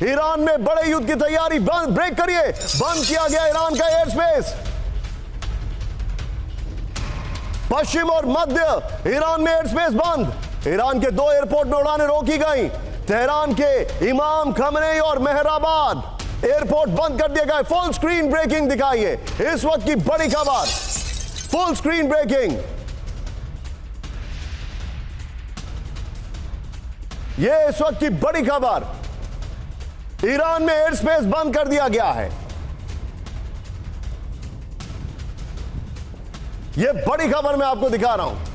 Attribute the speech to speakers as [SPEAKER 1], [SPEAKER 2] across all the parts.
[SPEAKER 1] Iran में बड़े युद्ध की तैयारी, ब्रेक करिए। बंद किया गया ईरान का एयर स्पेस। पश्चिम और मध्य ईरान में एयर स्पेस बंद। ईरान के 2 एयरपोर्ट में उड़ानें रोकी गई। तेहरान के इमाम खमेनी और मेहराबाद एयरपोर्ट बंद कर दिया गया। फुल स्क्रीन ब्रेकिंग दिखाइए इस वक्त की बड़ी खबर। फुल स्क्रीन ब्रेकिंग, यह इस वक्त की बड़ी खबर। ईरान में एयर स्पेस बंद कर दिया गया है। यह बड़ी खबर मैं आपको दिखा रहा हूं।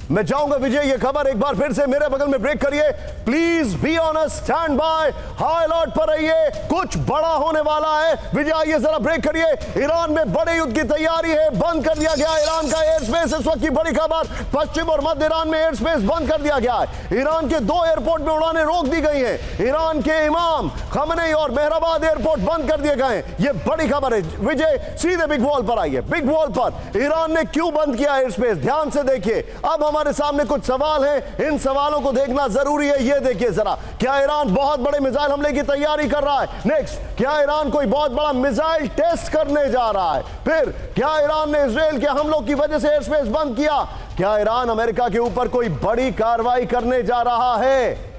[SPEAKER 1] मैं चाहूंगा विजय ये खबर एक बार फिर से मेरे बगल में ब्रेक करिए। Please be on a stand by, high alert पर रहिए, कुछ बड़ा होने वाला है। विजय आइए जरा ब्रेक करिए। ईरान में बड़े युद्ध की तैयारी है, बंद कर दिया गया ईरान का एयर स्पेस। इस वक्त की बड़ी खबर, पश्चिम और मध्य ईरान में एयर स्पेस बंद कर दिया गया है। ईरान के 2 एयरपोर्ट में उड़ानें रोक दी गई हैं। ईरान के इमाम खमेनी और मेहराबाद एयरपोर्ट बंद कर दिए गए हैं। यह बड़ी खबर है। विजय सीधे बिग वॉल पर आइए। बिग वॉल पर ईरान ने क्यों बंद किया एयर स्पेस, ध्यान से देखिए। अब हमारे सामने कुछ सवाल हैं, इन सवालों को देखना जरूरी है। ये देखिए जरा, क्या ईरान बहुत बड़े मिसाइल हमले की तैयारी कर रहा है? नेक्स्ट, क्या ईरान कोई बहुत बड़ा मिसाइल टेस्ट करने जा रहा है? फिर क्या ईरान ने इजराइल के हमलों की वजह से एयर स्पेस बंद किया? क्या ईरान अमेरिका के ऊपर कोई बड़ी कार्रवाई करने जा रहा है?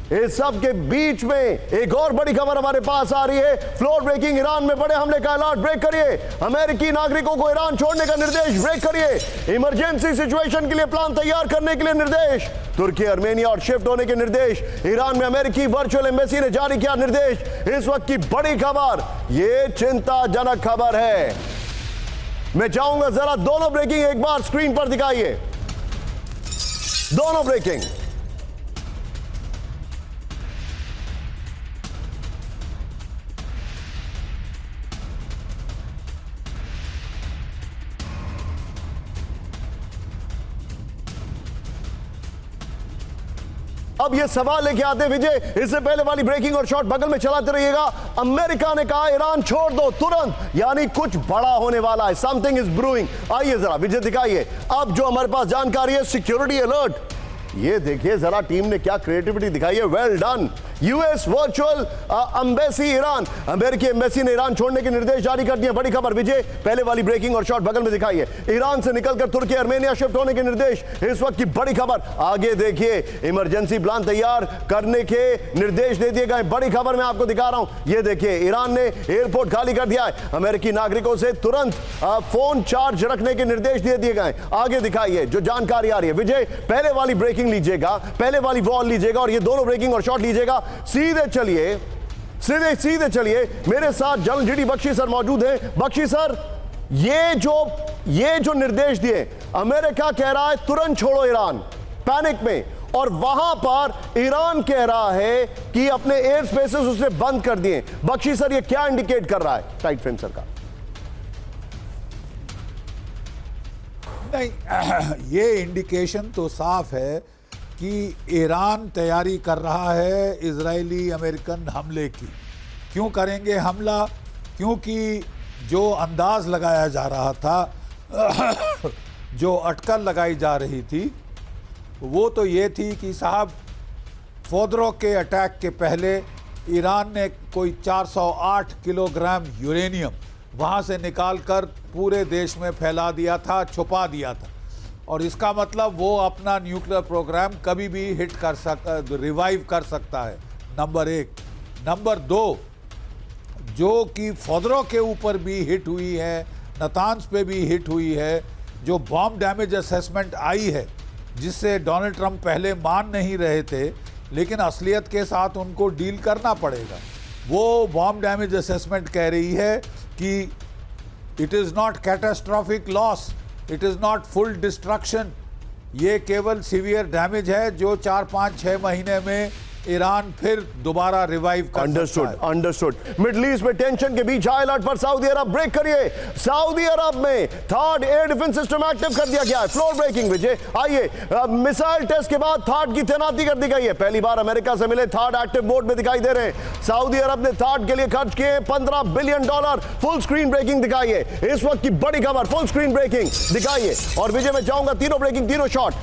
[SPEAKER 1] इस सब के बीच में एक और बड़ी खबर हमारे पास आ रही है। फ्लोर ब्रेकिंग, ईरान में बड़े हमले का अलर्ट, ब्रेक करिए। अमेरिकी नागरिकों को ईरान छोड़ने का निर्देश, ब्रेक करिए। इमरजेंसी सिचुएशन के लिए प्लान तैयार करने के लिए निर्देश। तुर्की, आर्मेनिया और शिफ्ट होने के निर्देश। ईरान में अमेरिकी वर्चुअल एम्बेसी ने जारी किया निर्देश। इस वक्त की बड़ी खबर, यह चिंताजनक खबर है। मैं चाहूंगा जरा दोनों ब्रेकिंग एक बार स्क्रीन पर दिखाइए। दोनों ब्रेकिंग। अब ये सवाल लेके आते हैं विजय, इससे पहले वाली ब्रेकिंग और शॉट बगल में चलाते रहिएगा। अमेरिका ने कहा ईरान छोड़ दो तुरंत, यानी कुछ बड़ा होने वाला है। Something is brewing. आइए जरा विजय दिखाइए अब जो हमारे पास जानकारी है। सिक्योरिटी अलर्ट, ये देखिए जरा टीम ने क्या क्रिएटिविटी दिखाई है। Well done. US virtual embassy Iran, अमेरिकी एम्बेसी ने ईरान छोड़ने के निर्देश जारी कर दिए। बड़ी खबर विजय, पहले वाली ब्रेकिंग और शॉट बगल में दिखाइए। ईरान से निकलकर तुर्की, आर्मेनिया शिफ्ट होने के निर्देश, इस वक्त की बड़ी खबर। आगे देखिए, इमरजेंसी प्लान तैयार करने के निर्देश दे दिए गए। बड़ी खबर मैं आपको दिखा रहा हूं। ये देखिए, ईरान ने एयरपोर्ट खाली कर दिया है। अमेरिकी नागरिकों से तुरंत फोन चार्ज रखने के निर्देश दे दिए गए। आगे दिखाइए जो जानकारी आ रही है। विजय पहले वाली ब्रेकिंग लीजिएगा, पहले वाली वॉल लीजिएगा और ये दोनों ब्रेकिंग और शॉट लीजिएगा। सीधे चलिए, सीधे चलिए। मेरे साथ जनरल जीडी बख्शी सर मौजूद हैं। बख्शी सर, ये जो निर्देश दिए, अमेरिका कह रहा है तुरंत छोड़ो ईरान, पैनिक में, और वहां पर ईरान कह रहा है कि अपने एयर स्पेसेस उसने बंद कर दिए। बख्शी सर, ये क्या इंडिकेट कर रहा है टाइट फ्रेम सर का?
[SPEAKER 2] नहीं, ये इंडिकेशन तो साफ है कि ईरान तैयारी कर रहा है इजरायली अमेरिकन हमले की। क्यों करेंगे हमला? क्योंकि जो अंदाज लगाया जा रहा था, जो अटकल लगाई जा रही थी, वो तो ये थी कि साहब फोर्दो के अटैक के पहले ईरान ने कोई 408 किलोग्राम यूरेनियम वहाँ से निकालकर पूरे देश में फैला दिया था, छुपा दिया था। और इसका मतलब वो अपना न्यूक्लियर प्रोग्राम कभी भी हिट कर सकता, रिवाइव कर सकता है, नंबर 1। नंबर 2, जो कि फोर्दो के ऊपर भी हिट हुई है, नतान्स पे भी हिट हुई है, जो बॉम्ब डैमेज असेसमेंट आई है, जिससे डोनाल्ड ट्रंप पहले मान नहीं रहे थे, लेकिन असलियत के साथ उनको डील करना पड़ेगा। वो बॉम्ब डैमेज असेसमेंट कह रही है कि it is not catastrophic loss, it is not full destruction, ये केवल सीवियर डैमेज है जो 4-5-6 महीने में ईरान फिर दोबारा रिवाइव कर सकता है।
[SPEAKER 1] अंडरस्टूड। मिडिल ईस्ट में टेंशन के बीच हाई अलर्ट पर सऊदी अरब, ब्रेक करिए। सऊदी अरब में third air defence system active कर दिया गया है। फ्लोर ब्रेकिंग विजय, आइए। मिसाइल टेस्ट के बाद थर्ड की तैनाती कर दी गई है। पहली बार अमेरिका से मिले थर्ड एक्टिव मोड में दिखाई दे रहे हैं। सऊदी अरब ने थर्ड के लिए खर्च किए $15 बिलियन। फुल स्क्रीन ब्रेकिंग दिखाइए, इस वक्त की बड़ी खबर। फुल स्क्रीन ब्रेकिंग दिखाइए। और विजय मैं चाहूंगा तीनों ब्रेकिंग, तीनों शॉट।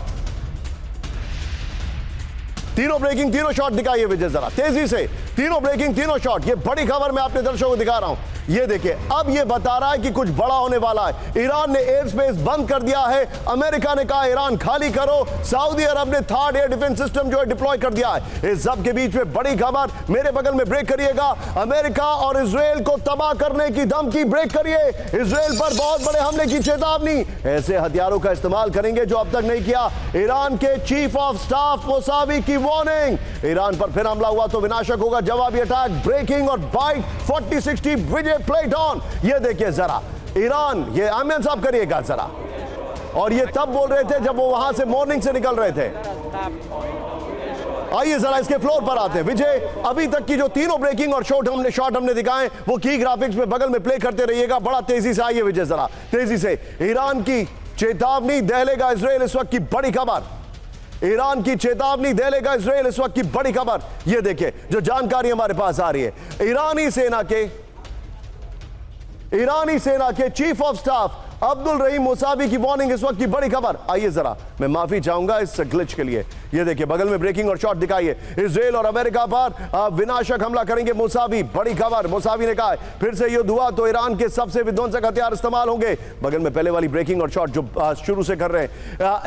[SPEAKER 1] तीनों ब्रेकिंग, तीनों शॉट दिखाइए विजय जरा तेजी से। तीनों ब्रेकिंग, तीनों शॉट। ये बड़ी खबर मैं अपने दर्शकों को दिखा रहा हूं। ये देखिए, अब ये बता रहा है कि कुछ बड़ा होने वाला है। ईरान ने एयर स्पेस बंद कर दिया है। अमेरिका ने कहा ईरान खाली करो। सऊदी अरब ने थर्ड एयर डिफेंस सिस्टम जो है डिप्लॉय कर दिया है। इस सब के बीच में बड़ी खबर, मेरे बगल में ब्रेक करिएगा। अमेरिका और इजराइल को तबाह करने की धमकी, ब्रेक करिए। इजराइल पर बहुत बड़े हमले की चेतावनी, ऐसे हथियारों का इस्तेमाल करेंगे जो अब तक नहीं किया। ईरान के चीफ ऑफ स्टाफ मोसावी की वार्निंग, ईरान पर फिर हमला हुआ तो विनाशक होगा जवाबी अटैक। ब्रेकिंग और बाइट 40-60 विजय प्लेट ऑन। ये देखिए जरा ईरान, ये आमिर साहब करिएगा जरा। और ये तब बोल रहे थे जब वो वहां से मॉर्निंग से निकल रहे थे। आइए जरा इसके फ्लोर पर आते हैं। विजय, अभी तक की जो तीनों ब्रेकिंग और शॉट हमने दिखाए वो की ग्राफिक्स में बगल में प्ले करते रहिएगा बड़ा तेजी से। आइए विजय जरा तेजी से। ईरान की चेतावनी, दहलेगा इजराइल, इस वक्त की बड़ी खबर। ईरान की चेतावनी, दहलेगा इजराइल, इस वक्त की बड़ी खबर। यह देखिए जो जानकारी हमारे पास आ रही है। ईरानी सेना के chief of staff Abdul Rahim Mousavi की वार्निंग, इस वक्त की बड़ी खबर। आइए जरा, मैं माफी चाहूंगा इस ग्लिच के लिए। ये देखिए बगल में ब्रेकिंग और शॉट दिखाइए। इजराइल और अमेरिका पर विनाशक हमला करेंगे मोसावी, बड़ी खबर। मोसावी ने कहा फिर से युद्ध हुआ तो ईरान के सबसे विध्वंसक हथियार इस्तेमाल होंगे। बगल में पहले वाली ब्रेकिंग और शॉट जो शुरू से कर रहे हैं,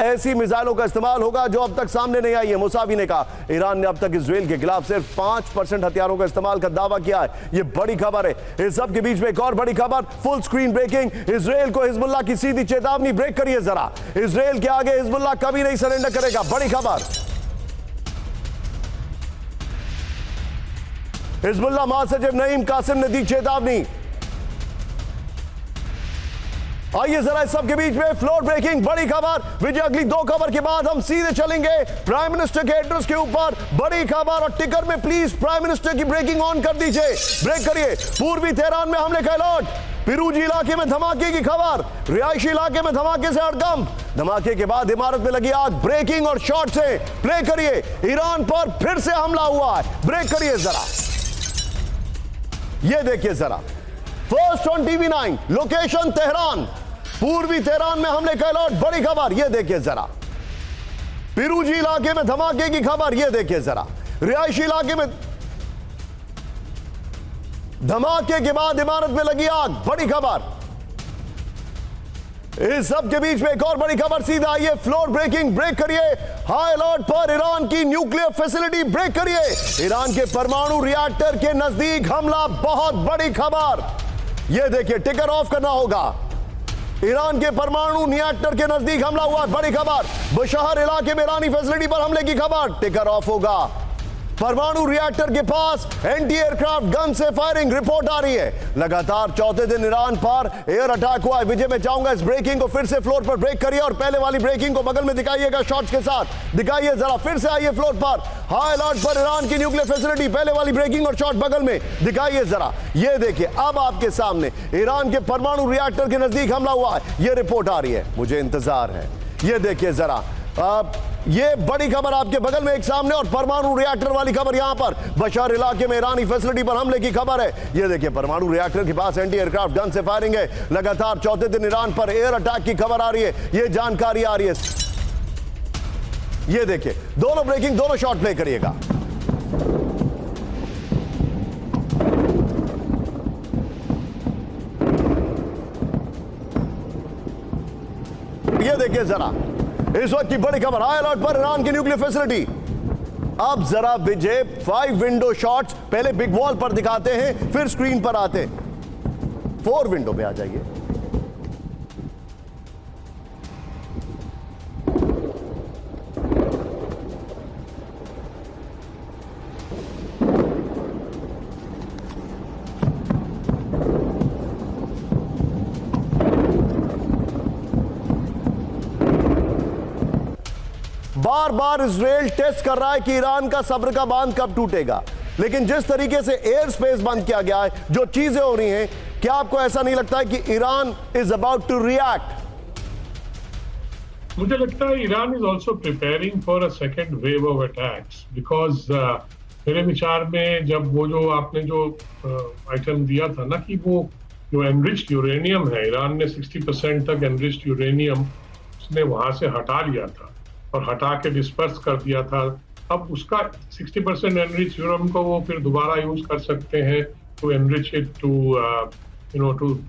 [SPEAKER 1] ऐसी मिसाइलों का इस्तेमाल होगा जो अब तक सामने नहीं आई है। मोसावी ने कहा ईरान ने अब तक इजराइल के खिलाफ सिर्फ 5% हथियारों का इस्तेमाल का दावा किया है। यह बड़ी खबर है। इस सब के बीच में एक और बड़ी खबर, फुल स्क्रीन ब्रेकिंग। इजराइल को हिजबुल्लाह की सीधी चेतावनी, ब्रेक करिए जरा। इजराइल के आगे हिजबुल्लाह कभी नहीं सरेंडर करेगा, बड़ी खबर। हिजबुल्लाह महासचिव नईम कासिम ने दी चेतावनी। आइए जरा इस सब के बीच में फ्लोर ब्रेकिंग, बड़ी खबर। विजय, अगली दो खबर के बाद हम सीधे चलेंगे प्राइम मिनिस्टर के एड्रेस के ऊपर। बड़ी खबर, और टिकर में प्लीज प्राइम मिनिस्टर की ब्रेकिंग ऑन कर दीजिए। ब्रेक करिए। पूर्वी तेहरान में हमले का अलर्ट। पिरूजी इलाके में धमाके की खबर। रिहायशी इलाके में धमाके से हड़कंप। धमाके के बाद इमारत में लगी आग। ब्रेकिंग और शॉट से प्ले करिए। ईरान पर फिर से हमला हुआ है, ब्रेक करिए जरा। ये देखिए जरा, first on TV9, location Tehran. पूर्वी तेहरान में हमले का अलर्ट, बड़ी खबर। ये देखिए जरा, पिरूजी इलाके में धमाके की खबर। ये देखिए जरा, रिहायशी इलाके में धमाके के बाद इमारत में लगी आग, बड़ी खबर। इस सब के बीच में एक और बड़ी खबर, सीधा आइए फ्लोर ब्रेकिंग, ब्रेक करिए। हाई अलर्ट पर ईरान की न्यूक्लियर फैसिलिटी, ब्रेक करिए। ईरान के परमाणु रिएक्टर के नजदीक हमला, बहुत बड़ी खबर। यह देखिए, टिकर ऑफ करना होगा। ईरान के परमाणु रिएक्टर के नजदीक हमला हुआ, बड़ी खबर। बुशहर इलाके में ईरानी फैसिलिटी पर हमले की खबर, टिकर ऑफ होगा। परमाणु रिएक्टर के पास एंटी एयरक्राफ्ट गन से फायरिंग, रिपोर्ट आ रही है। लगातार चौथे दिन ईरान पर एयर अटैक हुआ है। विजय, मैं चाहूंगा इस ब्रेकिंग को फिर से फ्लोर पर ब्रेक करिए और पहले वाली ब्रेकिंग को बगल में दिखाइएगा शॉट्स के साथ। दिखाइए जरा, फिर से आइए फ्लोर पर। हाई अलर्ट पर ईरान की न्यूक्लियर फैसिलिटी, पहले वाली ब्रेकिंग और शॉट बगल में दिखाइए जरा। ये देखिए, अब आपके सामने ईरान के परमाणु रिएक्टर के नजदीक हमला हुआ है, ये रिपोर्ट आ रही है, मुझे इंतजार है। ये देखिए जरा, ये बड़ी खबर आपके बगल में एक सामने, और परमाणु रिएक्टर वाली खबर यहां पर बशहर इलाके में ईरानी फैसिलिटी पर हमले की खबर है। ये देखिए, परमाणु रिएक्टर के पास एंटी एयरक्राफ्ट गन से फायरिंग है। लगातार चौथे दिन ईरान पर एयर अटैक की खबर आ रही है, ये जानकारी आ रही है। ये देखिए, दोनों ब्रेकिंग, दोनों शॉट प्ले करिएगा। ये देखिए जरा, इस वक्त की बड़ी खबर, हाई अलर्ट पर ईरान की न्यूक्लियर फैसिलिटी। अब जरा विजय, 5 विंडो शॉट्स पहले बिग वॉल पर दिखाते हैं, फिर स्क्रीन पर आते हैं। 4 विंडो पे आ जाइए। बार बार इजराइल टेस्ट कर रहा है कि ईरान का सब्र का बांध कब टूटेगा, लेकिन जिस तरीके से एयर स्पेस बंद किया गया है, जो चीजें हो रही हैं, क्या आपको ऐसा नहीं लगता है कि Iran is about to react?
[SPEAKER 3] मुझे लगता है Iran is also preparing for a second wave of attacks, because मेरे विचार में जब वो जो आपने जो आइटम दिया था ना कि वो जो एनरिच्ड यूरेनियम है, ईरान ने 60% तक एनरिच्ड यूरेनियम उसने वहां से हटा लिया था, और हटा के डिस्पर्स कर दिया था। अब उसका 60% एनरिच यूरेनियम को वो फिर दोबारा यूज कर सकते हैं to enrich it to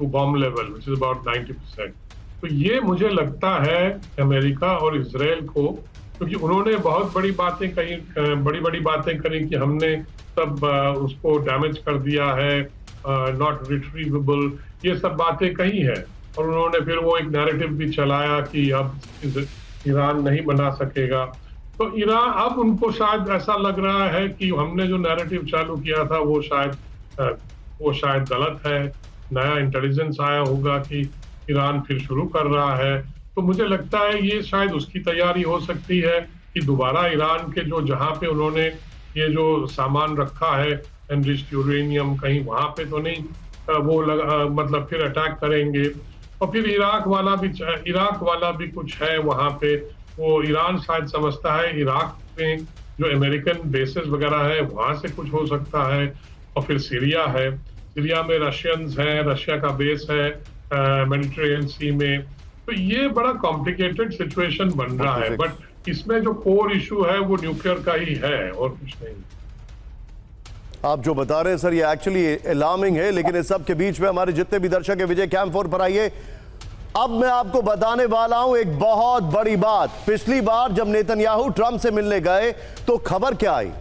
[SPEAKER 3] bomb level which is about 90%। तो ये मुझे लगता है अमेरिका और इजराइल को, क्योंकि उन्होंने बहुत बड़ी बातें करी कि हमने सब उसको डैमेज कर दिया है, नॉट रिट्रीवेबल, ये सब बातें कही है। और उन्होंने फिर वो एक नैरेटिव भी चलाया कि अब ईरान नहीं बना सकेगा। तो ईरान अब उनको शायद ऐसा लग रहा है कि हमने जो नैरेटिव चालू किया था वो शायद गलत है। नया इंटेलिजेंस आया होगा कि ईरान फिर शुरू कर रहा है। तो मुझे लगता है ये शायद उसकी तैयारी हो सकती है कि दोबारा ईरान के जहां पे उन्होंने ये जो सामान रखा है एनरिच्ड यूरेनियम, कहीं वहां पे तो नहीं मतलब फिर अटैक करेंगे। और फिर इराक वाला भी कुछ है वहां पे। वो ईरान शायद समझता है इराक में जो अमेरिकन बेसेस वगैरह है वहां से कुछ हो सकता है। और फिर सीरिया है, सीरिया में रशियंस हैं, रशिया का बेस है मेडिटेरेनियन सी में। तो ये बड़ा कॉम्प्लिकेटेड सिचुएशन बन रहा है। बट इसमें जो कोर इशू है वो न्यूक्लियर का ही है और कुछ नहीं।
[SPEAKER 1] आप जो बता रहे हैं सर ये एक्चुअली अलार्मिंग है, लेकिन इस सब के बीच में हमारे जितने भी दर्शक है विजय कैंप 4 पर आइए। अब मैं आपको बताने वाला हूं एक बहुत बड़ी बात। पिछली बार जब नेतन्याहू ट्रंप से मिलने गए तो खबर क्या आई?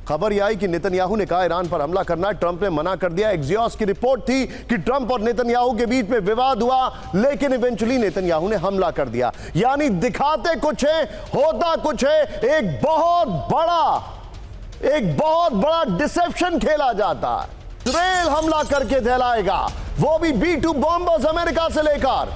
[SPEAKER 1] खबर यह आई कि नेतन्याहू ने कहा ईरान पर हमला करना, ट्रंप ने मना कर दिया। एक्सियोस की रिपोर्ट थी कि ट्रंप और नेतन्याहू के बीच में विवाद हुआ, लेकिन इवेंचुअली नेतन्याहू ने हमला कर दिया। यानी दिखाते कुछ है, होता कुछ है। एक बहुत बड़ा डिसेप्शन खेला जाता है। इजराइल हमला करके दहलाएगा, वो भी B-2 बॉम्बर्स अमेरिका से लेकर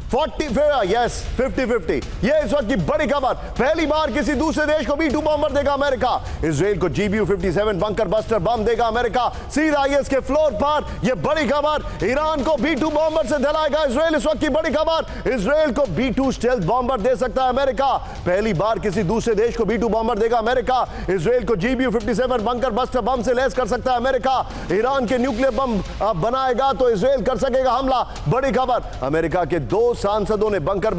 [SPEAKER 1] 50-50। ये इस वक्त की बड़ी खबर। पहली बार किसी दूसरे देश को B-2 बॉम्बर देगा अमेरिका। इजराइल को GBU-57 बंकर बस्टर बम देगा अमेरिका सीधा IS के फ्लोर पर। यह बड़ी खबर। ईरान को B-2 बॉम्बर से दहलाएगा इजराइल। इस वक्त की बड़ी खबर। इजराइल को B-2 स्टेल्थ बॉम्बर दे सकता है अमेरिका। पहली बार किसी दूसरे देश को B-2 बॉम्बर देगा अमेरिका। इजराइल को GBU-57 बंकर बस्टर बम से लैस कर सकता है अमेरिका। ईरान के न्यूक्लियर बम बनाएगा तो इजराइल कर सकेगा हमला। बड़ी खबर। अमेरिका के 2 सांसदों ने बंकर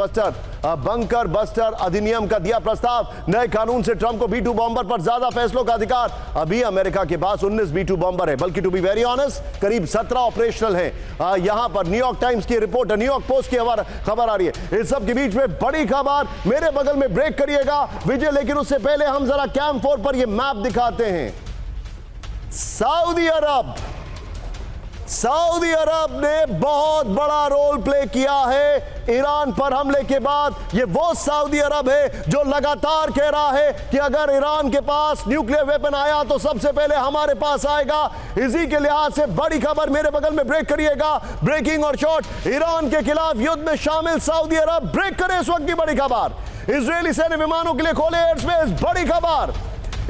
[SPEAKER 1] बस्टर अधिनियम का दिया प्रस्ताव। नए कानून से ट्रंप को B-2 बॉम्बर पर ज्यादा फैसलों का अधिकार। अभी अमेरिका के पास 19 B-2 बॉम्बर है, बल्कि टू बी वेरी ऑनेस्ट करीब 17 ऑपरेशनल हैं। यहां पर न्यूयॉर्क टाइम्स की रिपोर्ट, न्यूयॉर्क पोस्ट की खबर आ रही है। इस सब के बीच में बड़ी खबर। मेरे बगल में ब्रेक करिएगा विजय, लेकिन उससे पहले हम जरा कैंप 4 पर यह मैप दिखाते हैं। सऊदी अरब ने बहुत बड़ा रोल प्ले किया है ईरान पर हमले के बाद। ये वो सऊदी अरब है जो लगातार कह रहा है कि अगर ईरान के पास न्यूक्लियर वेपन आया तो सबसे पहले हमारे पास आएगा। इसी के लिहाज से बड़ी खबर। मेरे बगल में ब्रेक करिएगा। ब्रेकिंग और शॉर्ट। ईरान के खिलाफ युद्ध में शामिल सऊदी अरब। ब्रेक करे इस वक्त की बड़ी खबर। इजरायली सैन्य विमानों के लिए खोले एयर स्पेस। बड़ी खबर।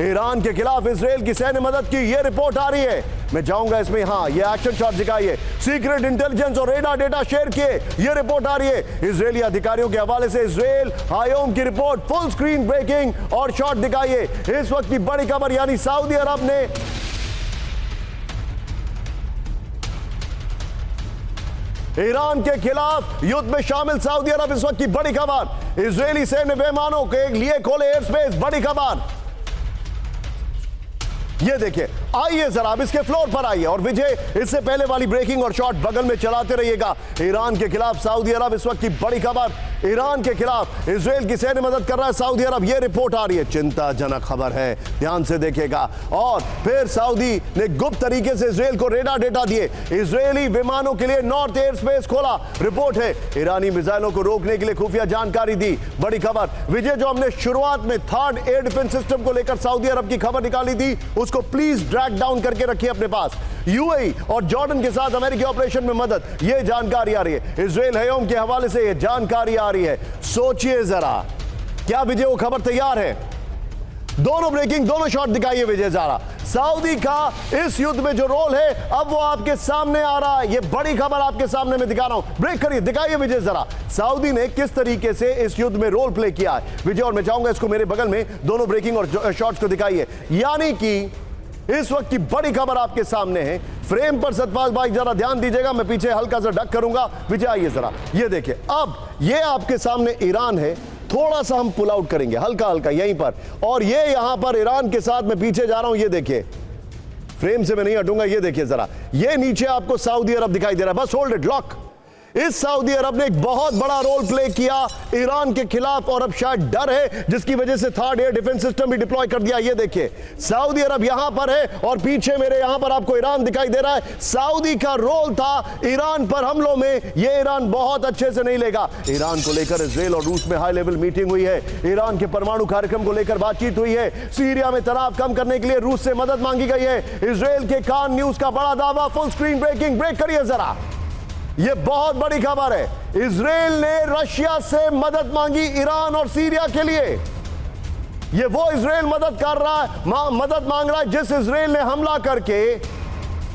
[SPEAKER 1] ईरान के खिलाफ इजराइल की सैन्य मदद की यह रिपोर्ट आ रही है। मैं जाऊंगा इसमें। हाँ, ये एक्शन शॉट दिखाइए। सीक्रेट इंटेलिजेंस और रेडार डेटा शेयर किए, यह रिपोर्ट आ रही है। इजरायली अधिकारियों के हवाले से इजराइल हायोम की रिपोर्ट। फुल स्क्रीन ब्रेकिंग और शॉट दिखाइए। इस वक्त की बड़ी खबर, यानी सऊदी अरब ने ईरान के खिलाफ युद्ध में शामिल सऊदी अरब। इस वक्त की बड़ी खबर। इजरायली सैन्य विमानों के लिए खोले एयर स्पेस। बड़ी खबर। ये देखिए, आइए जरा अब इसके फ्लोर पर आइए। और विजय, इससे पहले वाली ब्रेकिंग और शॉट बगल में चलाते रहिएगा। ईरान के खिलाफ सऊदी अरब। इस वक्त की बड़ी खबर। ईरान के खिलाफ इजराइल की सैन्य मदद कर रहा है सऊदी अरब। यह रिपोर्ट आ रही है। चिंताजनक खबर है, ध्यान से देखिएगा। और फिर सऊदी ने गुप्त तरीके से इजराइल को रेडार डेटा दिए। इजरायली विमानों के लिए नॉर्थ एयर स्पेस खोला। रिपोर्ट है ईरानी मिसाइलों को रोकने के लिए खुफिया जानकारी दी। बड़ी खबर। विजय, जो हमने शुरुआत में थर्ड एयर डिफेंस सिस्टम को लेकर सऊदी अरब की खबर निकाली थी, उसको प्लीज ड्रैग डाउन करके रखिए अपने पास। यूएई और जॉर्डन के साथ अमेरिकी ऑपरेशन में मदद, यह जानकारी आ रही है। इजराइल हयोम के हवाले से यह जानकारी आ रही है। सोचिए जरा, क्या विजय वो खबर तैयार है? दोनों ब्रेकिंग, दोनों शॉट दिखाइए विजय जरा। सऊदी का इस युद्ध में जो रोल है अब वो आपके सामने आ रहा है। ये बड़ी खबर आपके सामने में दिखा रहा हूं। ब्रेक करिए, दिखाइए विजय जरा सऊदी ने किस तरीके से इस युद्ध में रोल प्ले किया है विजय। और मैं चाहूंगा इसको मेरे बगल में दोनों ब्रेकिंग और शॉट्स को दिखाइए। यानी कि इस वक्त की बड़ी खबर आपके सामने है। फ्रेम पर सतपाल भाई जरा ध्यान दीजिएगा, मैं पीछे हल्का सा डक करूंगा। विजय आइए जरा, ये देखिए। अब ये आपके सामने ईरान है थोड़ा सा हम पुल आउट करेंगे, हल्का हल्का यहीं पर। और ये यहां पर ईरान के साथ मैं पीछे जा रहा हूं, ये देखिए, फ्रेम से मैं नहीं हटूंगा, ये देखिए जरा, ये नीचे आपको सऊदी अरब दिखाई दे रहा है, बस होल्ड इट, लॉक। इस सऊदी अरब ने एक बहुत बड़ा रोल प्ले किया ईरान के खिलाफ, और अब शायद डर है जिसकी वजह से थर्ड एयर डिफेंस सिस्टम भी डिप्लॉय कर दिया। ये देखिए सऊदी अरब यहां पर है, और पीछे मेरे यहां पर आपको ईरान दिखाई दे रहा है। सऊदी का रोल था ईरान पर हमलों में, ये ईरान बहुत अच्छे से नहीं लेगा। ईरान को लेकर इजराइल और रूस में हाई लेवल मीटिंग हुई है, ईरान के परमाणु कार्यक्रम को लेकर बातचीत हुई है, सीरिया में तनाव कम करने के लिए रूस से मदद मांगी गई है। इजराइल के कान न्यूज का बड़ा दावा, फुल स्क्रीन ब्रेकिंग, ब्रेक करिए जरा, यह बहुत बड़ी खबर है। इजराइल ने रशिया से मदद मांगी ईरान और सीरिया के लिए। यह वो इजराइल मदद कर रहा है, मदद मांग रहा है जिस इजराइल ने हमला करके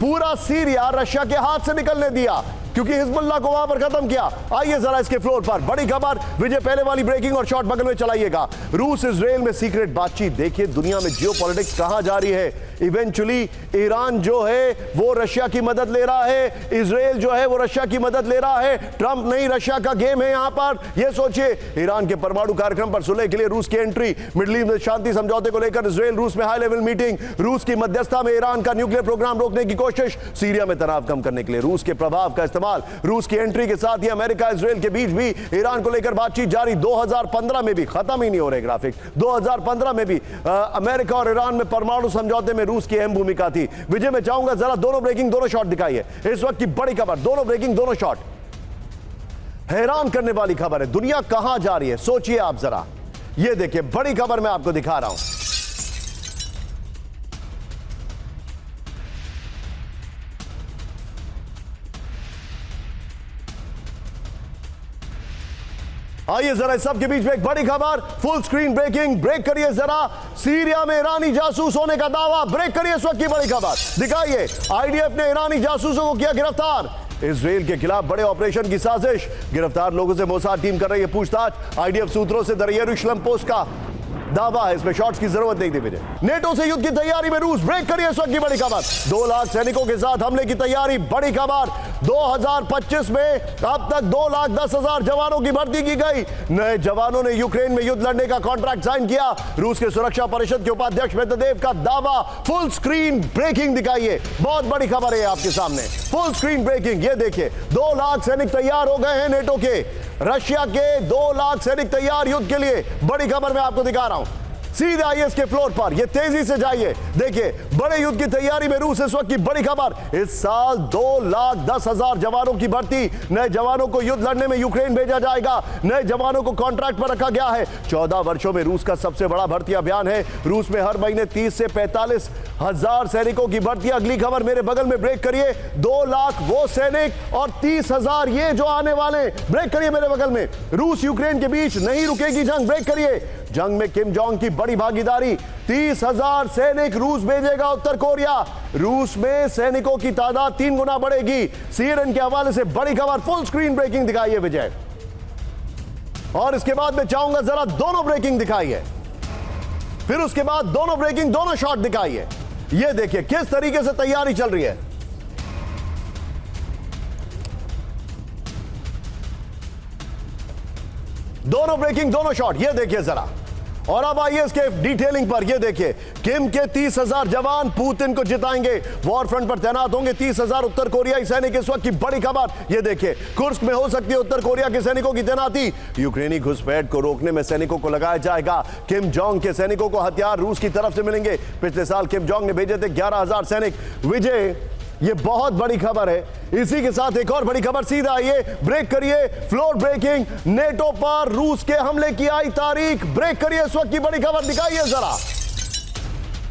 [SPEAKER 1] पूरा सीरिया रशिया के हाथ से निकलने दिया, क्योंकि हिजबुल्लाह को वहां पर खत्म किया। आइए जरा इसके फ्लोर पर बड़ी खबर, विजय पहले वाली ब्रेकिंग और शॉर्ट बगल में चलाइएगा। रूस इजराइल में सीक्रेट बातचीत, देखिए दुनिया में जियोपॉलिटिक्स कहां जा रही है। इवेंचुअली ईरान जो है वो रशिया की मदद ले रहा है, इजराइल जो है वो रशिया की मदद ले रहा है। ट्रंप नहीं रशिया का गेम है यहां पर। यह सोचिए, ईरान के परमाणु कार्यक्रम पर सुलह के लिए रूस की एंट्री, मिडिल ईस्ट में शांति समझौते को लेकर इजराइल रूस में हाई लेवल मीटिंग, रूस की मध्यस्थता में ईरान का न्यूक्लियर प्रोग्राम रोकने की कोशिश, सीरिया में तनाव कम करने के लिए रूस के प्रभाव का इस्तेमाल, रूस की एंट्री के साथ ही अमेरिका इजराइल के बीच भी ईरान को लेकर बातचीत जारी। 2015 में भी, खत्म ही नहीं हो रहे ग्राफिक, 2015 में भी अमेरिका और ईरान में परमाणु समझौते में रूस की अहम भूमिका थी। विजय मैं चाहूंगा जरा दोनों ब्रेकिंग, दोनों शॉट दिखाइए, इस वक्त की बड़ी खबर, दोनों ब्रेकिंग, दोनों शॉट। हैरान करने वाली खबर है, दुनिया कहां जा रही है सोचिए आप जरा। यह देखिए बड़ी खबर मैं आपको दिखा रहा हूं। आइए जरा इस सबके बीच में एक बड़ी खबर, फुल स्क्रीन ब्रेकिंग, ब्रेक करिए जरा। सीरिया में ईरानी जासूस होने का दावा, ब्रेक करिए इस वक्त की बड़ी खबर, दिखाइए। आईडीएफ ने ईरानी जासूसों को किया गिरफ्तार, इजराइल के खिलाफ बड़े ऑपरेशन की साजिश, गिरफ्तार लोगों से मोसाद टीम कर रही है पूछताछ। आईडीएफ सूत्रों से द यरूशलेम पोस्ट का दावा है, इसमें शॉर्ट्स की जरूरत नहीं थी मुझे। नेटो से युद्ध की तैयारी में रूस, ब्रेक करिए इस वक्त की बड़ी खबर। 2 लाख सैनिकों के साथ हमले की तैयारी, बड़ी खबर। 2025 में अब तक 2,10,000 जवानों की भर्ती की गई। नए जवानों ने यूक्रेन में युद्ध लड़ने का कॉन्ट्रैक्ट साइन किया। रूस के सुरक्षा परिषद के उपाध्यक्ष मेदवेदेव का दावा, फुल स्क्रीन ब्रेकिंग दिखाइए, बहुत बड़ी खबर है आपके सामने, फुल स्क्रीन ब्रेकिंग। ये देखिए 2 लाख सैनिक तैयार हो गए हैं नेटो के, रशिया के 2 लाख सैनिक तैयार युद्ध के लिए, बड़ी खबर मैं आपको दिखा रहा हूं। सीधे आइए इसके फ्लोर पर, ये तेजी से जाइए, देखिए बड़े युद्ध की तैयारी में रूस, इस वक्त की बड़ी खबर। इस साल 2,10,000 जवानों की भर्ती, नए जवानों को युद्ध लड़ने में यूक्रेन भेजा जाएगा, नए जवानों को कॉन्ट्रैक्ट पर रखा गया है। 14 वर्षों में रूस का सबसे बड़ा भर्ती अभियान है। रूस में हर महीने 30 से 45 हजार सैनिकों की भर्ती। अगली खबर मेरे बगल में, ब्रेक करिए। 2 लाख वो सैनिक और 30,000 ये जो आने वाले, ब्रेक करिए मेरे बगल में। रूस यूक्रेन के बीच नहीं रुकेगी जंग, ब्रेक करिए। जंग में किम जोंग की बड़ी भागीदारी, 30,000 सैनिक रूस भेजेगा उत्तर कोरिया। रूस में सैनिकों की तादाद 3 गुना बढ़ेगी। सीएनएन के हवाले से बड़ी खबर, फुल स्क्रीन ब्रेकिंग दिखाइए विजय। और इसके बाद मैं चाहूंगा जरा दोनों ब्रेकिंग दिखाइए, फिर उसके बाद दोनों ब्रेकिंग, दोनों शॉट दिखाइए। यह देखिए किस तरीके से तैयारी चल रही है। दोनों ब्रेकिंग, दोनों शॉट, ये देखिए जरा। और अब आइए इसके डिटेलिंग पर, ये देखिए किम के 30,000 जवान पुतिन को जिताएंगे, वॉर फ्रंट पर तैनात होंगे 30,000 उत्तर कोरियाई सैनिक, इस वक्त की बड़ी खबर। ये देखिए कुर्स्क में हो सकती है उत्तर कोरिया के सैनिकों की तैनाती। यूक्रेनी घुसपैठ को रोकने में सैनिकों को लगाया जाएगा। किम जोंग के सैनिकों को हथियार रूस की तरफ से मिलेंगे। पिछले साल किम जोंग ने भेजे थे 11,000 सैनिक। विजय ये बहुत बड़ी खबर है। इसी के साथ एक और बड़ी खबर, सीधा आइए, ब्रेक करिए, फ्लोर ब्रेकिंग। नेटो पर रूस के हमले की आई तारीख, ब्रेक करिए इस वक्त की बड़ी खबर, दिखाइए जरा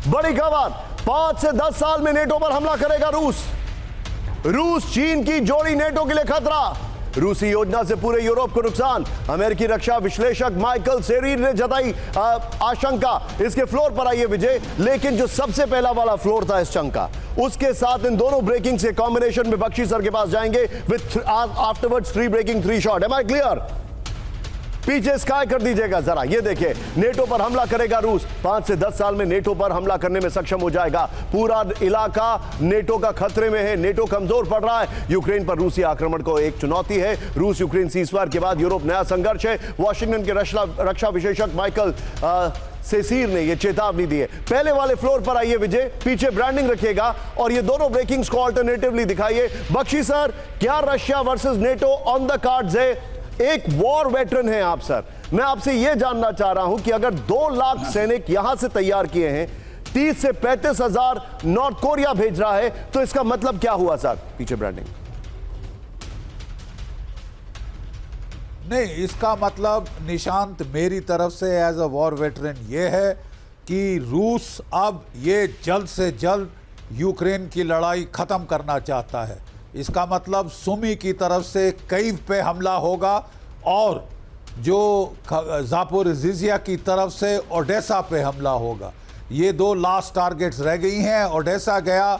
[SPEAKER 1] बड़ी खबर। 5 से 10 साल में नेटो पर हमला करेगा रूस। रूस चीन की जोड़ी नेटो के लिए खतरा। रूसी योजना से पूरे यूरोप को नुकसान, अमेरिकी रक्षा विश्लेषक माइकल सेरीर ने जताई आशंका। इसके फ्लोर पर आइए विजय, लेकिन जो सबसे पहला वाला फ्लोर था इस चंक का, उसके साथ इन दोनों ब्रेकिंग से कॉम्बिनेशन में बख्शी सर के पास जाएंगे with afterwards 3 breaking 3 shot. Am I clear? पीछे स्काई कर दीजिएगा जरा। ये देखिए, नेटो पर हमला करेगा रूस। 5 से 10 साल में नेटो पर हमला करने में सक्षम हो जाएगा। पूरा इलाका नेटो का खतरे में है। नेटो कमजोर पड़ रहा है। यूक्रेन पर रूसी आक्रमण को एक चुनौती है। रूस यूक्रेन सीजफायर के बाद यूरोप नया संघर्ष है। वॉशिंगटन के रक्षा विशेषज्ञ माइकल सेसीर ने यह चेतावनी दी है। पहले वाले फ्लोर पर आइए विजय, पीछे ब्रांडिंग रखिएगा और ये दोनों ब्रेकिंग्स को अल्टरनेटिवली दिखाइए। बख्शी सर, क्या Russia versus NATO on the cards है? एक वॉर वेटरन है आप सर, मैं आपसे यह जानना चाह रहा हूं कि अगर 2 लाख सैनिक यहां से तैयार किए हैं, 30 से 35 हजार नॉर्थ कोरिया भेज रहा है, तो इसका मतलब क्या हुआ सर? पीछे ब्रांडिंग।
[SPEAKER 2] नहीं, इसका मतलब निशांत मेरी तरफ से एज अ वॉर वेटरन ये है कि रूस अब ये जल्द से जल्द यूक्रेन की लड़ाई खत्म करना चाहता है। इसका मतलब सुमी की तरफ से कीव पे हमला होगा और जो ज़ापोरिज़िया की तरफ से ओडेसा पे हमला होगा। ये 2 लास्ट टारगेट्स रह गई हैं। ओडेसा गया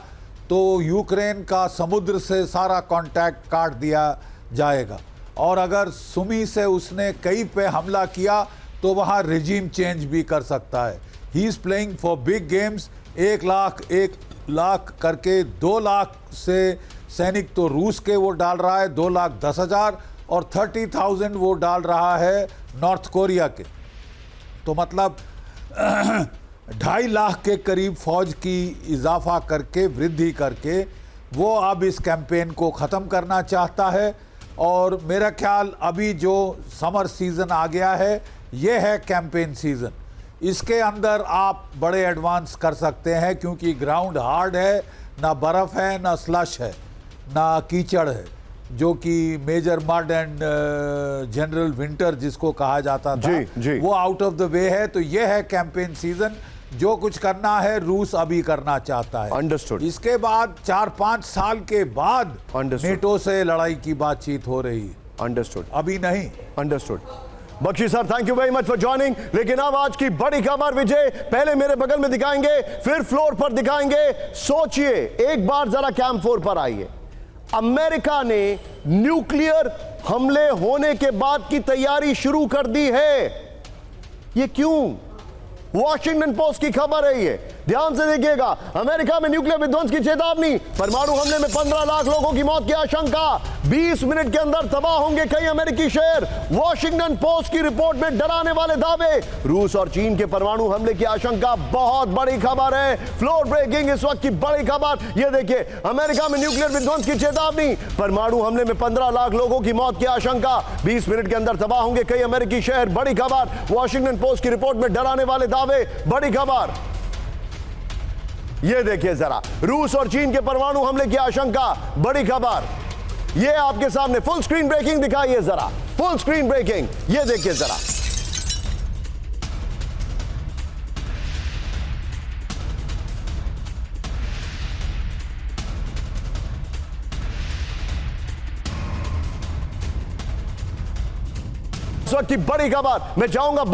[SPEAKER 2] तो यूक्रेन का समुद्र से सारा कांटेक्ट काट दिया जाएगा, और अगर सुमी से उसने कीव पे हमला किया तो वहाँ रिजीम चेंज भी कर सकता है। He is playing for big games. 1 lakh करके 2 लाख से सैनिक तो रूस के वो डाल रहा है, 2,10,000, और 30,000 वो डाल रहा है नॉर्थ कोरिया के। तो मतलब 2.5 लाख के करीब फौज की इजाफा करके, वृद्धि करके वो अब इस कैंपेन को ख़त्म करना चाहता है। और मेरा ख्याल अभी जो समर सीज़न आ गया है, ये है कैंपेन सीज़न। इसके अंदर आप बड़े एडवांस कर सकते हैं क्योंकि ग्राउंड हार्ड है, ना बर्फ़ है, ना स्लश है, ना कीचड़ है, जो कि Major Mud and General Winter जिसको कहा जाता था,
[SPEAKER 1] जी।
[SPEAKER 2] वो आउट ऑफ द वे है। तो ये है कैंपेन सीज़न। जो कुछ करना है रूस अभी करना चाहता है।
[SPEAKER 1] अंडरस्टूड।
[SPEAKER 2] इसके बाद 4-5 साल के बाद नेटो से लड़ाई की बातचीत हो रही है।
[SPEAKER 1] अंडरस्टूड।
[SPEAKER 2] अभी नहीं।
[SPEAKER 1] Understood. Bakshi sir, thank you very much for joining. लेकिन अब आज की बड़ी खबर विजय, पहले मेरे बगल में दिखाएंगे, फिर फ्लोर पर दिखाएंगे। सोचिए, एक बार जरा कैंप 4 पर आइए। अमेरिका ने न्यूक्लियर हमले होने के बाद की तैयारी शुरू कर दी है। ये क्यों? वॉशिंगटन पोस्ट की खबर है ये, ध्यान से देखिएगा। अमेरिका में न्यूक्लियर विध्वंस की चेतावनी, परमाणु हमले में 15 लाख लोगों की मौत की आशंका, 20 मिनट के अंदर तबाह होंगे कई अमेरिकी शहर। वॉशिंगटन पोस्ट की रिपोर्ट में डराने वाले दावे, रूस और चीन के परमाणु हमले की आशंका। बहुत बड़ी खबर है, फ्लोर ब्रेकिंग इस वक्त की बड़ी खबर। यह देखिए, अमेरिका में न्यूक्लियर विध्वंस की चेतावनी, परमाणु हमले में 15 लाख लोगों की मौत की आशंका, 20 मिनट के अंदर तबाह होंगे कई अमेरिकी शहर। बड़ी खबर, वॉशिंगटन पोस्ट की रिपोर्ट में डराने वाले दावे, बड़ी खबर। यह देखिए जरा, रूस और चीन के परमाणु हमले की आशंका, बड़ी खबर। यह आपके सामने फुल स्क्रीन ब्रेकिंग दिखाइए जरा, फुल स्क्रीन ब्रेकिंग, यह देखिए जरा। इस वक्त की बड़ी खबर, मैं चाहूंगा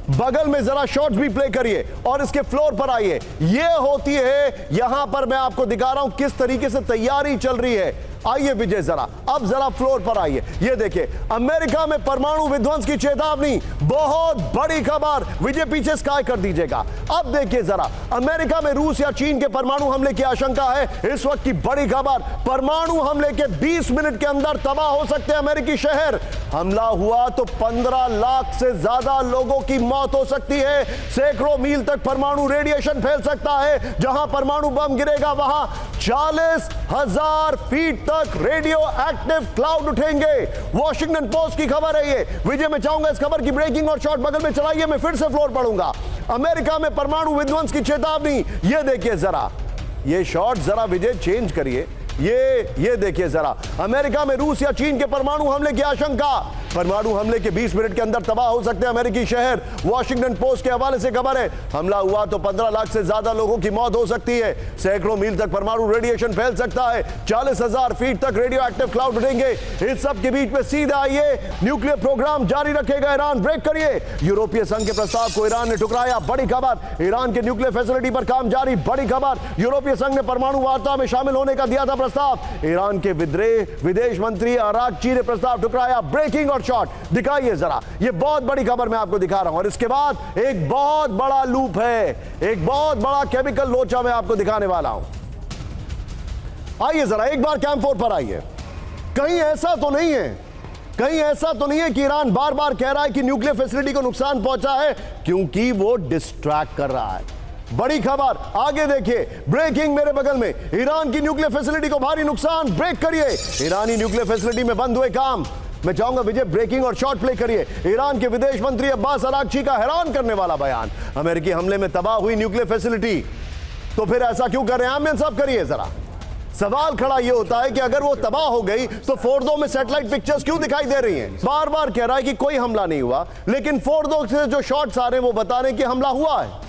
[SPEAKER 1] बगल में जरा शॉट्स भी प्ले करिए और इसके फ्लोर पर आइए। यह होती है, यहां पर मैं आपको दिखा रहा हूं किस तरीके से तैयारी चल रही है। आइए विजय जरा, अब जरा फ्लोर पर आइए। यह देखिए, अमेरिका में परमाणु विध्वंस की चेतावनी, बहुत बड़ी खबर। विजय पीछे स्काई कर दीजिएगा। अब देखिए जरा, अमेरिका में रूस या चीन के परमाणु हमले की आशंका है। इस वक्त की बड़ी खबर, परमाणु हमले के 20 मिनट के अंदर तबाह हो सकते हैं अमेरिकी शहर। हमला हुआ तो 15 लाख से ज्यादा लोगों की मौत हो सकती है। सैकड़ों मील तक परमाणु रेडिएशन फैल सकता है। जहां परमाणु बम गिरेगा वहां 40,000 फीट तक रेडियो एक्टिव क्लाउड उठेंगे। वॉशिंगटन पोस्ट की खबर है ये। विजय, मैं चाहूंगा इस खबर की ब्रेकिंग और शॉर्ट बगल में चलाइए, मैं फिर से फ्लोर पढ़ूंगा। अमेरिका में परमाणु विध्वंस की चेतावनी, ये देखिए जरा, ये शॉर्ट जरा विजय चेंज करिए। ये देखिए जरा, अमेरिका में रूस या चीन के परमाणु हमले की आशंका, परमाणु हमले के 20 मिनट के अंदर तबाह हो सकते हैं अमेरिकी शहर। वॉशिंगटन पोस्ट के हवाले से खबर है, हमला हुआ तो 15 लाख से ज्यादा लोगों की मौत हो सकती है। सैकड़ों मील तक परमाणु रेडिएशन फैल सकता है। 40,000 फीट तक रेडियो एक्टिव क्लाउड उठेंगे। इस सब के बीच में सीधा आइए, न्यूक्लियर प्रोग्राम जारी रखेगा ईरान, ब्रेक करिए। यूरोपीय संघ के प्रस्ताव को ईरान ने ठुकराया, बड़ी खबर। ईरान के न्यूक्लियर फैसिलिटी पर काम जारी, बड़ी खबर। यूरोपीय संघ ने परमाणु वार्ता में शामिल होने का दिया था प्रस्ताव। ईरान के विदेश मंत्री अरागची ने प्रस्ताव ठुकराया, ब्रेकिंग और शॉट दिखाइए जरा, ये बहुत बड़ी खबर मैं आपको दिखा रहा हूं। और इसके बाद एक बहुत बड़ा लूप है, एक बहुत बड़ा केमिकल लोचा मैं आपको दिखाने वाला हूं। आइए जरा एक बार कैम 4 पर आइए। कहीं ऐसा तो नहीं है, कहीं ऐसा तो नहीं है कि ईरान बार बार कह रहा है कि न्यूक्लियर फैसिलिटी को नुकसान पहुंचा है क्योंकि वो डिस्ट्रैक्ट कर रहा है। बड़ी खबर आगे देखिए, ब्रेकिंग मेरे बगल में, ईरान की न्यूक्लियर फैसिलिटी को भारी नुकसान, ब्रेक करिए। ईरानी न्यूक्लियर फैसिलिटी में बंद हुए काम। मैं चाहूंगा विजय ब्रेकिंग और शॉर्ट प्ले करिए। ईरान के विदेश मंत्री अब्बास अरागची का हैरान करने वाला बयान, अमेरिकी हमले में तबाह हुई न्यूक्लियर फैसिलिटी, तो फिर ऐसा क्यों कर रहे हैं? आमिर साहब करिए जरा। सवाल खड़ा यह होता है कि अगर वो तबाह हो गई तो फोर्डो में सैटेलाइट पिक्चर्स क्यों दिखाई दे रही हैं? बार बार कह रहा है कि कोई हमला नहीं हुआ, लेकिन फोर्डो से जो शॉट्स आ रहे हैं वो बता रहे हैं कि हमला हुआ है।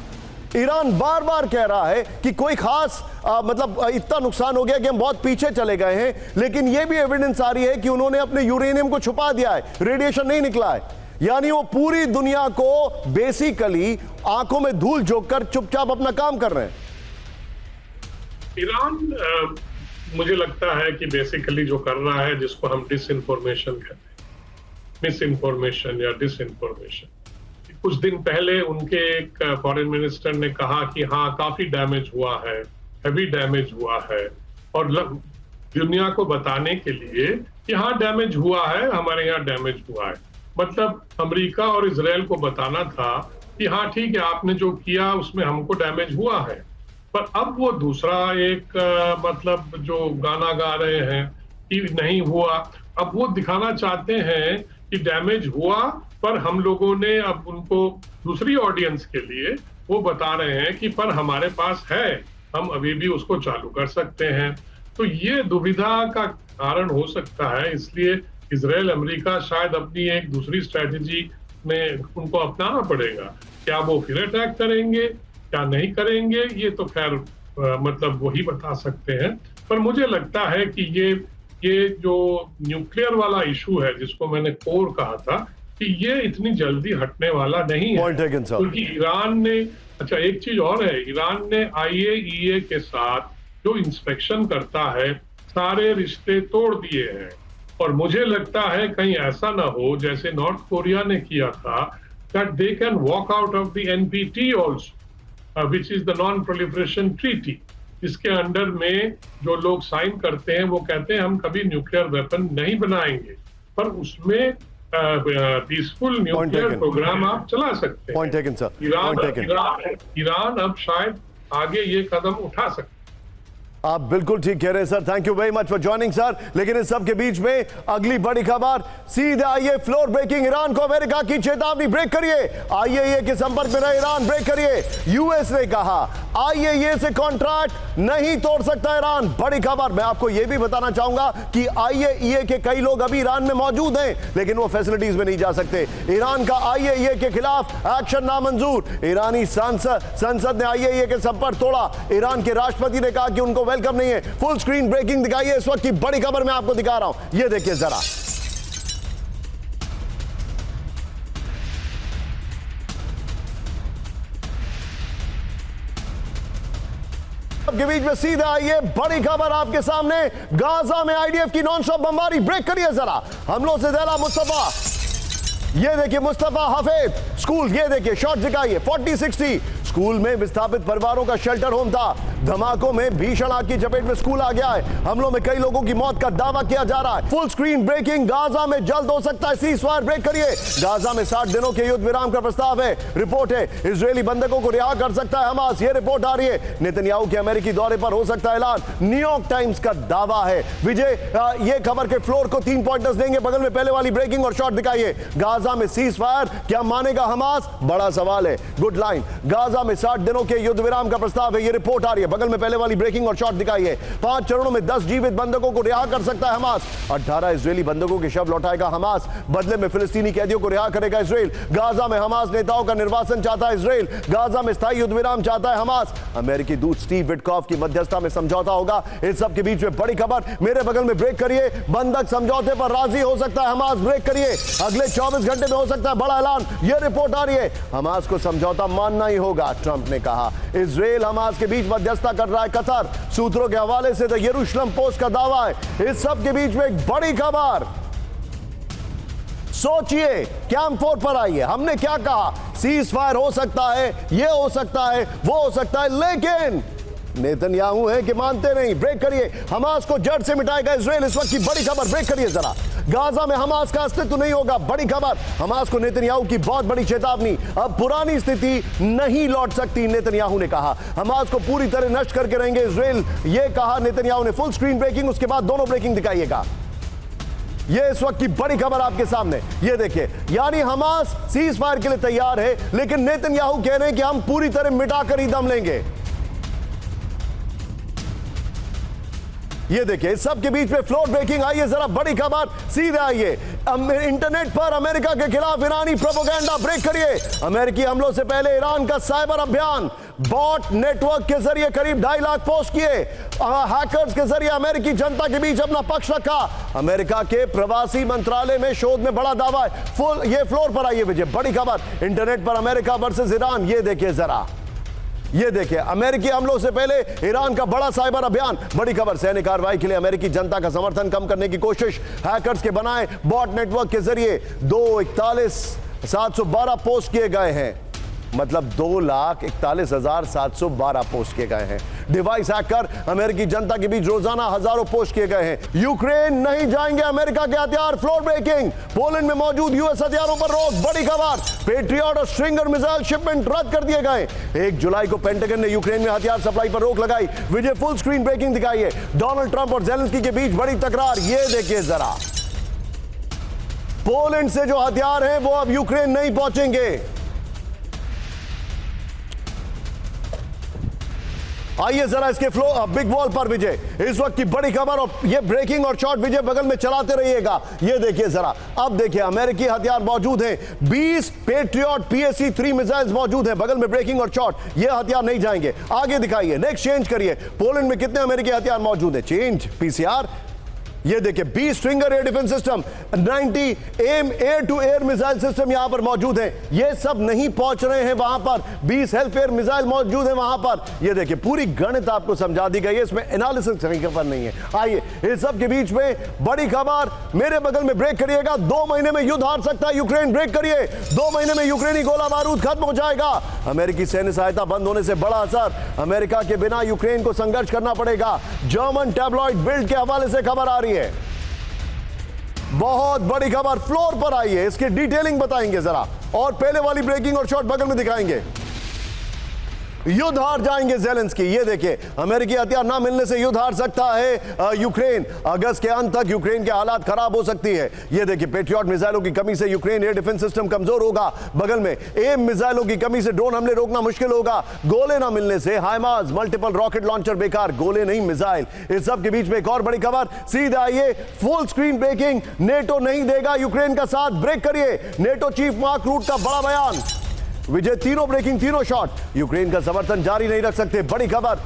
[SPEAKER 1] ईरान बार बार कह रहा है कि कोई खास मतलब इतना नुकसान हो गया कि हम बहुत पीछे चले गए हैं, लेकिन यह भी एविडेंस आ रही है कि उन्होंने अपने यूरेनियम को छुपा दिया है, रेडिएशन नहीं निकला है। यानी वो पूरी दुनिया को बेसिकली आंखों में धूल झोंक कर चुपचाप अपना काम कर रहे हैं।
[SPEAKER 3] ईरान मुझे लगता है कि बेसिकली जो कर रहा है, जिसको हम डिसइंफॉर्मेशन कहते हैं, मिस इन्फॉर्मेशन या डिसइंफॉर्मेशन। कुछ दिन पहले उनके एक फॉरेन मिनिस्टर ने कहा कि हाँ काफी डैमेज हुआ है, हैवी डैमेज हुआ है, और दुनिया को बताने के लिए कि हाँ डैमेज हुआ है, हमारे यहाँ डैमेज हुआ है। मतलब अमेरिका और इजराइल को बताना था कि हाँ ठीक है, आपने जो किया उसमें हमको डैमेज हुआ है। पर अब वो दूसरा एक मतलब जो गाना गा रहे हैं कि नहीं हुआ, अब वो दिखाना चाहते हैं कि डैमेज हुआ, पर हम लोगों ने अब उनको दूसरी ऑडियंस के लिए वो बता रहे हैं कि पर हमारे पास है, हम अभी भी उसको चालू कर सकते हैं। तो ये दुविधा का कारण हो सकता है, इसलिए इजराइल अमेरिका शायद अपनी एक दूसरी स्ट्रेटेजी में उनको अपनाना पड़ेगा। क्या वो फिर अटैक करेंगे, क्या नहीं करेंगे, ये तो खैर मतलब वही बता सकते हैं। पर मुझे लगता है कि ये जो न्यूक्लियर वाला इशू है, जिसको मैंने कोर कहा था, कि ये इतनी जल्दी हटने वाला नहीं है, क्योंकि ईरान ने, अच्छा एक चीज और है, ईरान ने IAEA के साथ जो इंस्पेक्शन करता है सारे रिश्ते तोड़ दिए हैं। और मुझे लगता है कहीं ऐसा ना हो जैसे नॉर्थ कोरिया ने किया था, that they can walk out of the NPT also, which is the non-proliferation treaty, जिसके अंडर में जो लोग साइन करते हैं वो कहते हैं हम कभी न्यूक्लियर वेपन नहीं बनाएंगे, पर उसमें पीसफुल न्यूक्लियर प्रोग्राम आप चला सकते हैं।
[SPEAKER 1] Point taken sir.
[SPEAKER 3] ईरान अब शायद आगे ये कदम उठा सकते हैं।
[SPEAKER 1] आप बिल्कुल ठीक कह रहे हैं sir, thank you very much for joining sir. लेकिन इस सब के बीच में अगली बड़ी खबर, सीधे आइए, फ्लोर ब्रेकिंग, ईरान को अमेरिका की चेतावनी, ब्रेक करिए। IAEA के संपर्क में रहे ईरान, ब्रेक करिए। यूएस ने कहा IAEA से कॉन्ट्रैक्ट नहीं तोड़ सकता ईरान। बड़ी खबर, मैं आपको यह भी बताना चाहूंगा कि IAEA के कई लोग अभी ईरान में मौजूद हैं, लेकिन वो फैसिलिटीज में नहीं जा सकते। ईरान का IAEA के खिलाफ एक्शन नामंजूर। ईरानी संसद ने IAEA के संपर्क तोड़ा। ईरान के राष्ट्रपति ने कहा कि उनको वेलकम नहीं है। फुल स्क्रीन ब्रेकिंग दिखाइए, इस वक्त की बड़ी खबर मैं आपको दिखा रहा हूं, ये देखिए जरा। के बीच में सीधे आइए, बड़ी खबर आपके सामने, गाजा में IDF की नॉन स्टॉप बमबारी, ब्रेक करिए जरा। हमलों से दैला मुस्तफा, ये देखिए मुस्तफा हफेज स्कूल, ये देखिए शॉट दिखाइए, 40-60 स्कूल में विस्थापित परिवारों का शेल्टर होम था। धमाकों में भीषण आग की चपेट में स्कूल आ गया है। हमलों में कई लोगों की मौत का दावा किया जा रहा है। फुल स्क्रीन ब्रेकिंग, गाजा में जल्द हो सकता है सीज फायर, ब्रेक करिए। गाजा में 60 दिनों के युद्ध विराम का प्रस्ताव है। रिपोर्ट है इजरायली बंधकों को रिहा कर सकता है हमास, ये रिपोर्ट आ रही है। नेतन्याहू के अमेरिकी दौरे पर हो सकता है ऐलान, न्यूयॉर्क टाइम्स का दावा है। विजय ये खबर के फ्लोर को 3 पॉइंटर्स देंगे, बगल में पहले वाली ब्रेकिंग और शॉट दिखाइए। गाजा में सीज फायर, क्या मानेगा हमास? बड़ा सवाल है। गुड लाइन, गाजा में 60 दिनों के युद्ध विराम का प्रस्ताव है, ये रिपोर्ट आ रही है। बगल में पहले वाली ब्रेकिंग और शॉट दिखाइए। 5 चरणों में 10 जीवित बंधकों को रिहा कर सकता है हमास। 18 इजरायली बंधकों के शव लौटाएगा हमास, बदले में फिलिस्तीनी कैदियों को रिहा करेगा इजराइल। गाजा में हमास नेताओं का निर्वासन चाहता है इजराइल। गाजा में स्थायी युद्ध विराम चाहता है हमास। अमेरिकी दूत स्टीव विटकॉफ की मध्यस्थता में समझौता होगा। इस सब के बीच में बड़ी खबर, मेरे बगल में ब्रेक करिए, बंधक समझौते पर राजी हो सकता है हमास, ब्रेक करिए। अगले 24 घंटे में हो सकता है बड़ा ऐलान, यह रिपोर्ट आ रही है। हमास को समझौता मानना ही होगा, ट्रंप ने कहा। इजराइल हमास के बीच मध्यस्थता कर रहा है कतर, सूत्रों के हवाले से द यरूशलेम पोस्ट का दावा है। इस सब के बीच में एक बड़ी खबर, सोचिए, कैंप 4 पर आइए। हमने क्या कहा? सीज फायर हो सकता है, ये हो सकता है, वो हो सकता है, लेकिन नेतन्याहू है कि मानते नहीं। ब्रेक करिए। हमास को जड़ से मिटाएगा इजराइल, इस वक्त की बड़ी खबर। ब्रेक करिए जरा। गाजा में हमास का अस्तित्व नहीं होगा, बड़ी खबर। हमास को नेतन्याहू की बहुत बड़ी चेतावनी, अब पुरानी स्थिति नहीं लौट सकती, नेतन्याहू ने कहा। हमास को पूरी तरह नष्ट करके रहेंगे इजराइल, यह कहा नेतन्याहू ने। फुल स्क्रीन ब्रेकिंग, उसके बाद दोनों ब्रेकिंग दिखाइएगा। ये इस वक्त की बड़ी खबर आपके सामने, ये देखिए। यानी हमास सीज फायर के लिए तैयार है, लेकिन नेतन्याहू कह रहे हैं कि हम पूरी तरह मिटाकर ही दम लेंगे। ये देखिए, इस सब के बीच में फ्लोर ब्रेकिंग। आइए जरा बड़ी खबर, सीधे आइए। इंटरनेट पर अमेरिका के खिलाफ ईरानी प्रोपेगेंडा। ब्रेक करिए। अमेरिकी हमलों से पहले ईरान का साइबर अभियान, बॉट नेटवर्क के जरिए करीब 2.5 लाख पोस्ट किए। हैकर्स के जरिए अमेरिकी जनता के बीच अपना पक्ष रखा। अमेरिका के प्रवासी मंत्रालय में शोध में बड़ा दावा है। ये फ्लोर पर आइए विजय, बड़ी खबर। इंटरनेट पर अमेरिका वर्सेस ईरान। ये देखिए जरा, ये देखिए, अमेरिकी हमलों से पहले ईरान का बड़ा साइबर अभियान। बड़ी खबर, सैन्य कार्रवाई के लिए अमेरिकी जनता का समर्थन कम करने की कोशिश। हैकर्स के बनाए बॉट नेटवर्क के जरिए 2,41,712 पोस्ट किए गए हैं। मतलब 2,41,712 पोस्ट किए गए हैं। डिवाइस हैक कर अमेरिकी जनता के बीच रोजाना हजारों पोस्ट किए गए हैं। यूक्रेन नहीं जाएंगे अमेरिका के हथियार। Floor breaking. पोलैंड में मौजूद यूएस हथियारों पर रोक। बड़ी खबर, पेट्रियट और स्ट्रिंगर मिसाइल शिपमेंट रद्द कर दिए गए। 1 जुलाई को पेंटागन ने यूक्रेन में हथियार सप्लाई पर रोक लगाई। विजय फुल स्क्रीन ब्रेकिंग दिखाइए। डोनाल्ड ट्रंप और जेलेंस्की के बीच बड़ी तकरार। ये देखिए जरा, पोलैंड से जो हथियार हैं वो अब यूक्रेन नहीं पहुंचेंगे। आइए जरा इसके फ्लो बिग वॉल पर विजय, इस वक्त की बड़ी खबर। और ये ब्रेकिंग और शॉट विजय बगल में चलाते रहिएगा। ये देखिए जरा, अब देखिए अमेरिकी हथियार मौजूद हैं। 20 पेट्रियट PSC-3 मिसाइल्स मौजूद हैं बगल में। ब्रेकिंग और शॉट, ये हथियार नहीं जाएंगे। आगे दिखाइए, नेक्स्ट चेंज करिए। पोलैंड में कितने अमेरिकी हथियार मौजूद हैं? Change PCR। ये देखिए, 20 Stinger air defence system, 90 M air to air missile system यहां पर मौजूद है। ये सब नहीं पहुंच रहे हैं वहां पर। 20 हेल्थ एयर मिसाइल मौजूद है वहां पर। ये देखिए, पूरी गणित आपको समझा दी गई है, इसमें एनालिसिस कहीं पर नहीं है। आइए, इस सब के बीच में बड़ी खबर, मेरे बगल में। ब्रेक करिएगा। 2 महीने में युद्ध हार सकता है यूक्रेन। ब्रेक करिए। 2 महीने में यूक्रेनी गोला बारूद खत्म हो जाएगा। अमेरिकी सैन्य सहायता बंद होने से बड़ा असर। अमेरिका के बिना यूक्रेन को संघर्ष करना पड़ेगा। जर्मन टैब्लॉइड बिल्ड के हवाले से खबर आ रही है। बहुत बड़ी खबर। फ्लोर पर आइए, इसकी डिटेलिंग बताएंगे जरा, और पहले वाली ब्रेकिंग और शॉट बगल में दिखाएंगे। युद्ध हार जाएंगे जेलेंस्की। ये देखिए, अमेरिकी हथियार ना मिलने से युद्ध हार सकता है यूक्रेन। अगस्त के अंत तक यूक्रेन के हालात खराब हो सकती है। ये देखिए, पेट्रियट मिसाइलों की कमी से यूक्रेन एयर डिफेंस सिस्टम कमजोर होगा। बगल में एम मिसाइलों की कमी से ड्रोन हमले रोकना मुश्किल होगा। गोले ना मिलने से हाइमार्स मल्टीपल रॉकेट लॉन्चर बेकार, गोले नहीं मिसाइल। इस सब के बीच में एक और बड़ी खबर, सीधे आइए। Full screen breaking. नेटो नहीं देगा यूक्रेन का साथ। ब्रेक करिए। नेटो चीफ मार्क रूट का बड़ा बयान। विजय, तीनों ब्रेकिंग, तीनों शॉट। यूक्रेन का समर्थन जारी नहीं रख सकते। बड़ी खबर।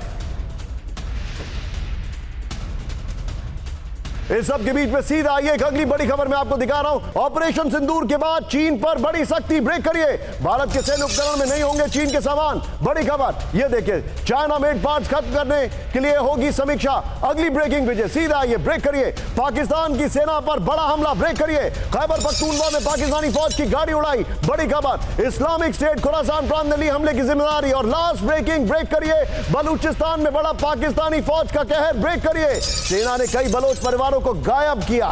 [SPEAKER 1] इस सब के बीच में सीधा आइए, एक अगली बड़ी खबर मैं आपको दिखा रहा हूं। ऑपरेशन सिंदूर के बाद चीन पर बड़ी सख्ती। ब्रेक करिए। भारत के सैन्य उपकरण में नहीं होंगे चीन के सामान। बड़ी खबर। ये देखिए, चाइना मेड पार्ट्स खत्म करने के लिए होगी समीक्षा। अगली ब्रेकिंग विजय, सीधा आइए। ब्रेक करिए। पाकिस्तान की सेना पर बड़ा हमला। ब्रेक करिए। खैबर पख्तूनख्वा में पाकिस्तानी फौज की गाड़ी उड़ाई। बड़ी खबर। इस्लामिक स्टेट खुरासान प्रांत ने ली हमले की जिम्मेदारी। और लास्ट ब्रेकिंग, ब्रेक करिए। बलूचिस्तान में बड़ा पाकिस्तानी फौज का कहर। ब्रेक करिए। सेना ने कई बलोच परिवारों को गायब किया।